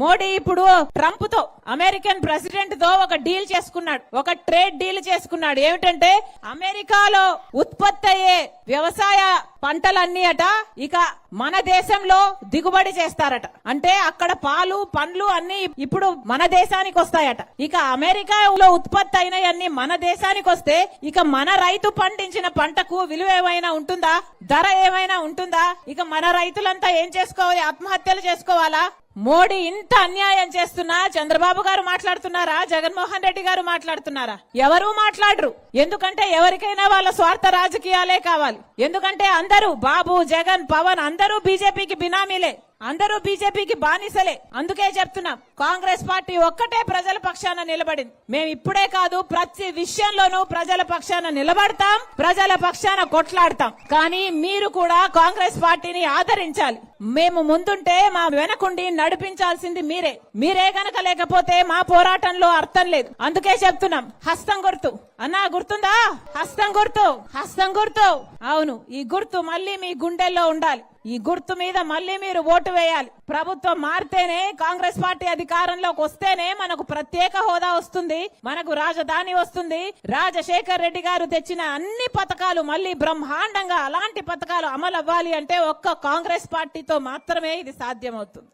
మోడీ ఇప్పుడు ట్రంప్ తో American president తో ఒక డీల్ చేసుకున్నాడు, ఒక ట్రేడ్ డీల్ చేసుకున్నాడు. ఏమిటంటే అమెరికాలో ఉత్పత్తి అయ్యే వ్యవసాయ పంటలన్నీ అట ఇక మన దేశంలో దిగుబడి చేస్తారట. అంటే అక్కడ పాలు పండ్లు అన్ని ఇప్పుడు మన దేశానికి వస్తాయట. ఇక అమెరికాలో ఉత్పత్తి అయినవన్నీ మన దేశానికి వస్తే ఇక మన రైతు పండించిన పంటకు విలువ ఏమైనా ఉంటుందా, ధర ఏమైనా ఉంటుందా? ఇక మన రైతులంతా ఏం చేసుకోవాలి, ఆత్మహత్యలు చేసుకోవాలా? మోడీ ఇంత అన్యాయం చేస్తున్నా చంద్రబాబు గారు మాట్లాడుతున్నారా, జగన్మోహన్ రెడ్డి గారు మాట్లాడుతున్నారా? ఎవరూ మాట్లాడరు. ఎందుకంటే ఎవరికైనా వాళ్ళ స్వార్థ రాజకీయాలే కావాలి. ఎందుకంటే అందరూ బాబు, జగన్, పవన్ అందరూ బీజేపీకి బినామీలే, అందరూ బీజేపీకి బానిసలే. అందుకే చెప్తున్నాం, కాంగ్రెస్ పార్టీ ఒక్కటే ప్రజల పక్షాన నిలబడింది. మేము ఇప్పుడే కాదు ప్రతి విషయంలోనూ ప్రజల పక్షాన నిలబడతాం, ప్రజల పక్షాన కొట్లాడతాం. కానీ మీరు కూడా కాంగ్రెస్ పార్టీని ఆదరించాలి. మేము ముందుంటే మా వెనకుండి నడిపించాల్సింది మీరే గనక లేకపోతే మా పోరాటంలో అర్థం లేదు. అందుకే చెప్తున్నాం, హస్తం గుర్తు అన్నా, గుర్తుందా? హస్తం గుర్తు. అవును, ఈ గుర్తు మళ్ళీ మీ గుండెల్లో ఉండాలి. ఈ గుర్తు మీద మళ్ళీ మీరు ఓటు వేయాలి. ప్రభుత్వం మారితేనే, కాంగ్రెస్ పార్టీ అధికారంలోకి వస్తేనే మనకు ప్రత్యేక హోదా వస్తుంది, మనకు రాజధాని వస్తుంది. రాజశేఖర్ రెడ్డి గారు తెచ్చిన అన్ని పథకాలు మళ్ళీ బ్రహ్మాండంగా అలాంటి పథకాలు అమలు అవ్వాలి అంటే ఒక్క కాంగ్రెస్ పార్టీతో మాత్రమే ఇది సాధ్యమవుతుంది.